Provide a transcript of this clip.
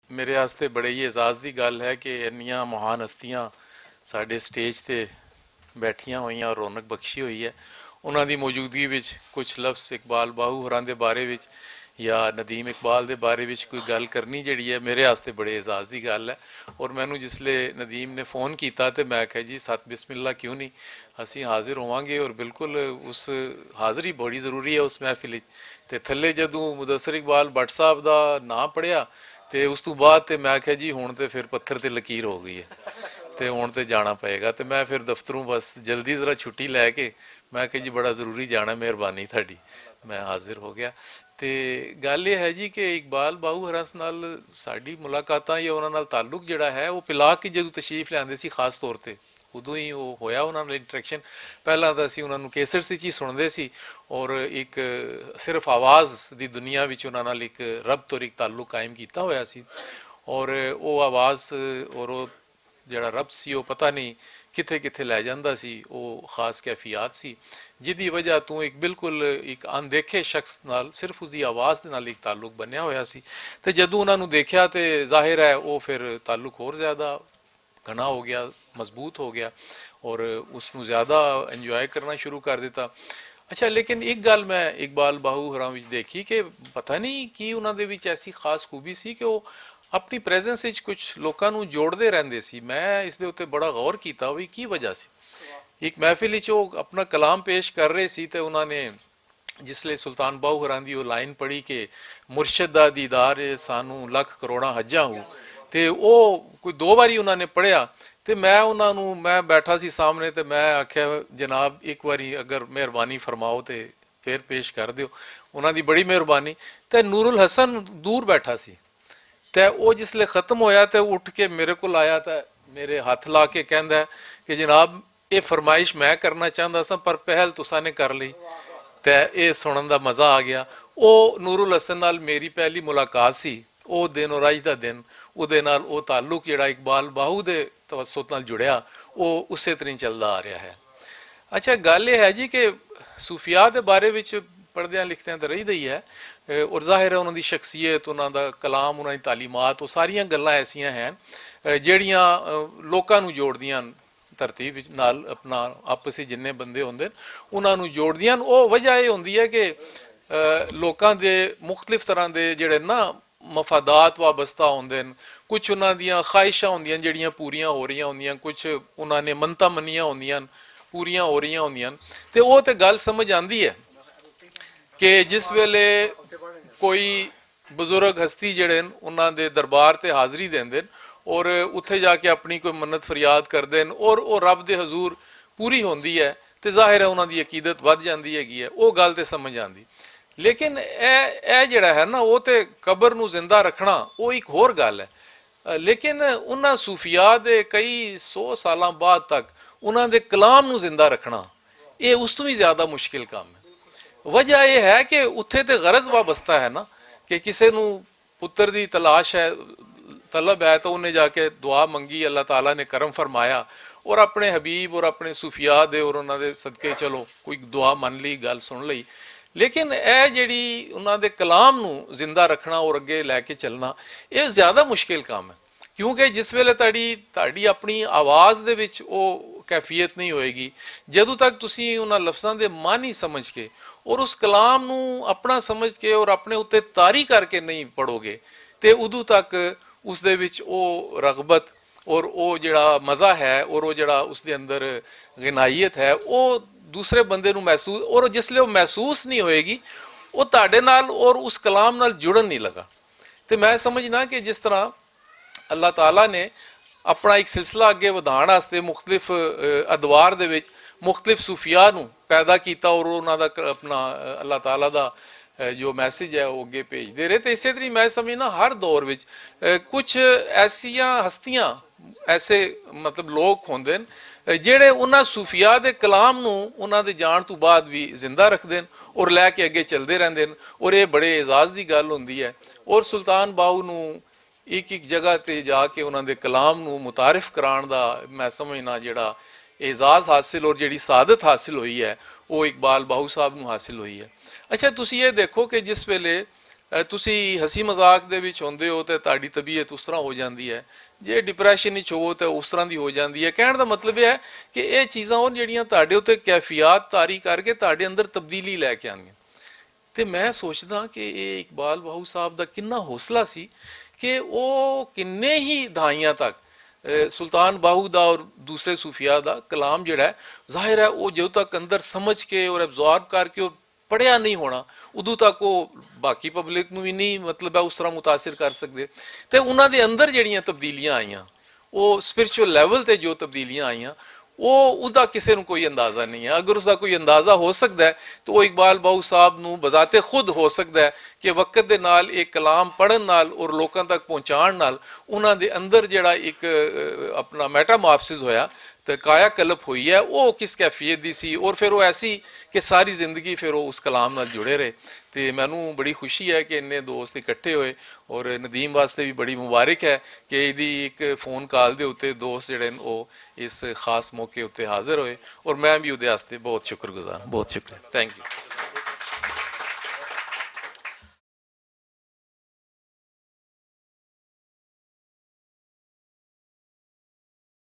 मेरे वास्ते बड़े ही एजाज़ की गल है कि इन्नियां महान हस्तियां साडे स्टेज ते बैठियां होईयां और रौनक बख्शी हुई है। उन्हां दी मौजूदगी विच कुछ लफ्ज़ इकबाल बाहू होरां दे बारे विच या नदीम इकबाल दे बारे विच कोई गल करनी जिहड़ी है मेरे वास्ते बड़े एजाज़ की गल है। और मैनू जिसले नदीम ने फ़ोन किया तो मैं आख्या जी सत बिस्मिल्ला क्यों नहीं, असी हाजिर होवांगे और बिल्कुल उस हाज़री बड़ी ज़रूरी है उस महफिल ते थल्ले जदों मुदस्सिर इकबाल भट्ट साहब का नाम पढ़िया तो उस तो बाद तो मैं आख्या जी हुण तो फिर पत्थर ते लकीर हो गई है तो हुण तो जाना पएगा। तो मैं फिर दफ्तरों बस जल्दी ज़रा छुट्टी लैके मैं आख्या जी बड़ा ज़रूरी जाना, मेहरबानी थाड़ी। मैं हाजिर हो गया। तो गल यह है जी कि इकबाल बाहू हरस नाल साडी मुलाकातां या उन्हां नाल ताल्लुक जिहड़ा है वो पिलाक की जदों तशरीफ लिआंदे सी खास तौर पर उदों ही वो होया उन्हां नाल इंटरैक्शन। पहलां तां असीं उन्हां नूं कैसेट्स विच ही सुणदे सी और एक सिर्फ आवाज़ की दुनिया विच उन्हां नाल एक रब्त और एक ताल्लुक कायम किया होया सी। और वो आवाज़ और वो जिहड़ा रब्त सी वो पता नहीं कित्थे कित्थे लै जांदा सी, वो खास कैफियत सी जिहदी वजह तो एक बिल्कुल एक अनदेखे शख्स नाल सिर्फ उसकी आवाज़ दे नाल एक ताल्लुक बनिया होया सी। ते जदों उन्हां नूं देखिया तो जाहिर है वो फिर ताल्लुक होर ज़्यादा घना हो गया, मजबूत हो गया और उसनों ज़्यादा इंजॉय करना शुरू कर दिता। अच्छा, लेकिन एक गल मैं इकबाल बाहू होरां विच देखी कि पता नहीं कि उन्हां दे विच ऐसी खास खूबी सी कि वो अपनी प्रेजेंस विच कुछ लोकां नूं जोड़दे रहिंदे सी। मैं इस दे उत्ते बड़ा गौर किया भी की वजह सी। एक महफिल विच वो अपना कलाम पेश कर रहे सी ते उन्हां ने जिसले सुल्तान बाहू होरां दी वो लाइन पढ़ी कि मुर्शद दा दीदार सानू लख करोड़ा हज्जां हो, तो वो कोई दो बारी उन्होंने पढ़िया तो मैं उन्होंने मैं बैठा सी सामने तो मैं आख्या जनाब एक बारी अगर मेहरबानी फरमाओ तो फिर पेश कर दियो। उन्होंने बड़ी मेहरबानी। तो नूरुल हसन दूर बैठा सी तो वो जिसले ख़त्म होया तो उठ के मेरे को आया तो मेरे हाथ ला के कहंदा कि जनाब ये फरमाइश मैं करना चाहता सा पर पहल तुसा ने कर ली। तो ये सुनने का मज़ा आ गया। वो नूरुल हसन नाल मेरी पहली मुलाकात सी, वो दिन और अज का दिन ਉਹਦੇ ਨਾਲ ਉਹ ਤਾਲੁਕ ਜਿਹੜਾ ਇਕਬਾਲ ਬਾਹੂ ਦੇ ਤਵਸਤ ਨਾਲ ਜੁੜਿਆ ਉਹ ਉਸੇ ਤਰ੍ਹਾਂ ਹੀ ਚੱਲਦਾ ਆ ਰਿਹਾ ਹੈ। ਅੱਛਾ, ਗੱਲ ਇਹ ਹੈ ਜੀ ਕਿ ਸੂਫੀਆ ਦੇ ਬਾਰੇ ਵਿੱਚ ਪੜ੍ਹਦਿਆਂ ਲਿਖਦਿਆਂ ਤਾਂ ਰਹਿੰਦਾ ਹੀ ਹੈ ਔਰ ਜ਼ਾਹਿਰ ਹੈ ਉਹਨਾਂ ਦੀ ਸ਼ਖਸੀਅਤ, ਉਹਨਾਂ ਦਾ ਕਲਾਮ, ਉਹਨਾਂ ਦੀ ਤਾਲੀਮਾਤ, ਉਹ ਸਾਰੀਆਂ ਗੱਲਾਂ ਐਸੀਆਂ ਹਨ ਜਿਹੜੀਆਂ ਲੋਕਾਂ ਨੂੰ ਜੋੜਦੀਆਂ ਹਨ ਧਰਤੀ ਵਿੱਚ ਨਾਲ। ਆਪਣਾ ਆਪਸ ਵਿੱਚ ਜਿੰਨੇ ਬੰਦੇ ਹੁੰਦੇ ਉਹਨਾਂ ਨੂੰ ਜੋੜਦੀਆਂ ਹਨ। ਉਹ ਵਜ੍ਹਾ ਇਹ ਹੁੰਦੀ ਹੈ ਕਿ ਲੋਕਾਂ ਦੇ ਮੁxਤਲਿਫ ਤਰ੍ਹਾਂ ਦੇ ਜਿਹੜੇ ਨਾ मफादात वाबस्ता होंगे, कुछ उन्होंने ख्वाहिशा होंदियां जड़ियाँ पूरियां हो रही होंदियां, कुछ उन्होंने मनता मनिया होंदियां पूरियां हो रही होंदियां। तो वो तो गल समझ आती है कि जिस वेले कोई बजुर्ग हस्ती जड़े उन्होंने दरबार से हाज़री देंदे और उत्थे जाके अपनी कोई मन्नत फरियाद करते हैं और वो रब दे हजूर पूरी होंदी है तो जाहिर है उन्होंने अकीदत वध जाती हैगी है, वो गल तो समझ आती। लेकिन यह जड़ा है ना वो तो कबर नूं जिंदा रखना वो एक होर गल है। लेकिन उन्होंने सूफिया के कई 100 साल बाद तक उन्होंने कलाम नूं जिंदा रखना ये उस तो भी ज़्यादा मुश्किल काम है। वजह यह है कि उत्थे तो गरज वाबस्ता है ना कि किसी नूं पुत्र की तलाश है, तलब है, तो उन्हें जाके दुआ मंगी, अल्लाह ताला ने करम फरमाया और अपने हबीब और अपने सूफिया दे और उन्होंने सदके चलो कोई दुआ मन ली, गल सुन ली। लेकिन यह जी उन्होंने कलाम नूं जिंदा रखना और अगे लैके चलना ये ज़्यादा मुश्किल काम है, क्योंकि जिस वेले ताड़ी अपनी आवाज़ दे विच वो कैफियत नहीं होएगी, जदों तक तुसी उन्हां लफ्ज़ां दे मानी समझ के और उस कलाम नूं अपना समझ के और अपने उत्ते तारी करके नहीं पढ़ोगे तो उदों तक उस दे विच वो रगबत और वो जिहड़ा मज़ा है और वो जिहड़ा उसके अंदर गनाइयत है वो दूसरे बंदे नूं महसूस, और जिसले वो महसूस नहीं होएगी वो तुहाडे नाल और उस कलाम नाल जुड़न नहीं लगा। तो मैं समझना कि जिस तरह अल्लाह ताला ने अपना एक सिलसिला अगे वधाण वास्ते मुख्तलिफ अदवार दे विच मुख्तलिफ सूफिया नूं पैदा किया और उन्हां दा अपना अल्लाह ताला दा जो मैसेज है वो अगे भेजते रहे। तो इस तरह मैं समझना हर दौर विच कुछ ऐसियां हस्तियां ऐसे मतलब लोग होंदे ਜਿਹੜੇ ਉਹਨਾਂ सूफिया ਦੇ कलाम ਨੂੰ ਉਹਨਾਂ ਦੇ ਜਾਣ ਤੋਂ ਬਾਅਦ ਵੀ ਜ਼ਿੰਦਾ ਰੱਖਦੇ ਨੇ और लैके अगे चलते रहते हैं और ये बड़े एजाज़ की गल होंदी है। और सुल्तान बाहू नूं एक एक जगह पर जाके उन्होंने कलाम नूं मुतारिफ कराने का मैं समझना जिहड़ा एजाज़ हासिल और जिहड़ी सादत हासिल हुई है वो इकबाल बाहू साहब नूं हासिल हुई है। अच्छा, तुसीं ये देखो कि जिस वेले ਤੁਸੀਂ ਹਸੀ ਮਜ਼ਾਕ ਦੇ ਵਿੱਚ ਹੁੰਦੇ ਹੋ ਤੇ ਤੁਹਾਡੀ ਤਬੀਅਤ ਉਸ ਤਰ੍ਹਾਂ ਹੋ ਜਾਂਦੀ ਹੈ, ਜੇ ਡਿਪਰੈਸ਼ਨ ਵਿੱਚ ਹੋਵੋ ਤਾਂ ਉਸ ਤਰ੍ਹਾਂ ਦੀ ਹੋ ਜਾਂਦੀ ਹੈ। ਕਹਿਣ ਦਾ ਮਤਲਬ ਇਹ ਹੈ ਕਿ ਇਹ ਚੀਜ਼ਾਂ ਉਹ ਜਿਹੜੀਆਂ ਤੁਹਾਡੇ ਉੱਤੇ ਕੈਫੀਅਤ ਤਾਰੀ ਕਰਕੇ ਤੁਹਾਡੇ ਅੰਦਰ ਤਬਦੀਲੀ ਲੈ ਕੇ ਆਉਂਦੀਆਂ। ਤੇ ਮੈਂ ਸੋਚਦਾ ਕਿ ਇਹ ਇਕਬਾਲ ਬਾਹੂ ਸਾਹਿਬ ਦਾ ਕਿੰਨਾ ਹੌਸਲਾ ਸੀ ਕਿ ਉਹ ਕਿੰਨੇ ਹੀ ਦਹਾਈਆਂ ਤੱਕ ਸੁਲਤਾਨ ਬਾਹੂ ਦਾ ਔਰ ਦੂਸਰੇ ਸੂਫੀਆ ਦਾ ਕਲਾਮ ਜਿਹੜਾ ਹੈ, ਜ਼ਾਹਿਰ ਹੈ ਉਹ ਜਦੋਂ ਤੱਕ ਅੰਦਰ ਸਮਝ ਕੇ ਔਰ ਐਬਜ਼ੌਰਬ ਕਰਕੇ ਔਰ ਪੜ੍ਹਿਆ ਨਹੀਂ ਹੋਣਾ, ਉਦੋਂ ਤੱਕ ਉਹ ਬਾਕੀ ਪਬਲਿਕ ਨੂੰ ਵੀ ਨਹੀਂ ਮਤਲਬ ਹੈ ਉਸ ਤਰ੍ਹਾਂ ਮੁਤਾਸਿਰ ਕਰ ਸਕਦੇ। ਤੇ ਉਹਨਾਂ ਦੇ ਅੰਦਰ ਜਿਹੜੀਆਂ ਤਬਦੀਲੀਆਂ ਆਈਆਂ, ਉਹ ਸਪਿਰਿਚੁਅਲ ਲੈਵਲ ਤੇ ਜੋ ਤਬਦੀਲੀਆਂ ਆਈਆਂ, ਉਹ ਉਹਦਾ ਕਿਸੇ ਨੂੰ ਕੋਈ ਅੰਦਾਜ਼ਾ ਨਹੀਂ ਹੈ। ਅਗਰ ਉਸਦਾ ਕੋਈ ਅੰਦਾਜ਼ਾ ਹੋ ਸਕਦਾ ਹੈ ਤਾਂ ਉਹ ਇਕਬਾਲ ਬਾਹੂ ਸਾਹਿਬ ਨੂੰ ਬਜ਼ਾਤੇ ਖੁਦ ਹੋ ਸਕਦਾ ਹੈ ਕਿ ਵਕਤ ਦੇ ਨਾਲ ਇਹ ਕਲਾਮ ਪੜ੍ਹਨ ਨਾਲ ਔਰ ਲੋਕਾਂ ਤੱਕ ਪਹੁੰਚਾਉਣ ਨਾਲ ਉਹਨਾਂ ਦੇ ਅੰਦਰ ਜਿਹੜਾ ਇੱਕ ਆਪਣਾ ਮੈਟਾਮਾਰਫਸਿਸ ਹੋਇਆ ਤੇ ਕਾਇਆ ਕਲਪ ਹੋਈ ਹੈ, ਉਹ ਕਿਸ ਕੈਫੀਅਤ ਦੀ ਸੀ ਔਰ ਫਿਰ ਉਹ ਐਸੀ ਕਿ ਸਾਰੀ ਜ਼ਿੰਦਗੀ ਫਿਰ ਉਹ ਉਸ ਕਲਾਮ ਨਾਲ ਜੁੜੇ ਰਹੇ। ਤੇ ਮੈਨੂੰ ਬੜੀ ਖੁਸ਼ੀ ਹੈ ਕਿ ਇੰਨੇ ਦੋਸਤ ਇਕੱਠੇ ਹੋਏ ਔਰ ਨਦੀਮ ਵਾਸਤੇ ਵੀ ਬੜੀ ਮੁਬਾਰਕ ਹੈ ਕਿ ਇਹਦੀ ਇੱਕ ਫੋਨ ਕਾਲ ਦੇ ਉੱਤੇ ਦੋਸਤ ਜਿਹੜੇ ਨੇ ਉਹ ਇਸ ਖਾਸ ਮੌਕੇ ਉੱਤੇ ਹਾਜ਼ਰ ਹੋਏ ਔਰ ਮੈਂ ਵੀ ਉਹਦੇ ਵਾਸਤੇ ਬਹੁਤ ਸ਼ੁਕਰਗੁਜ਼ਾਰ। ਬਹੁਤ ਸ਼ੁਕਰੀਆ, ਥੈਂਕ ਯੂ।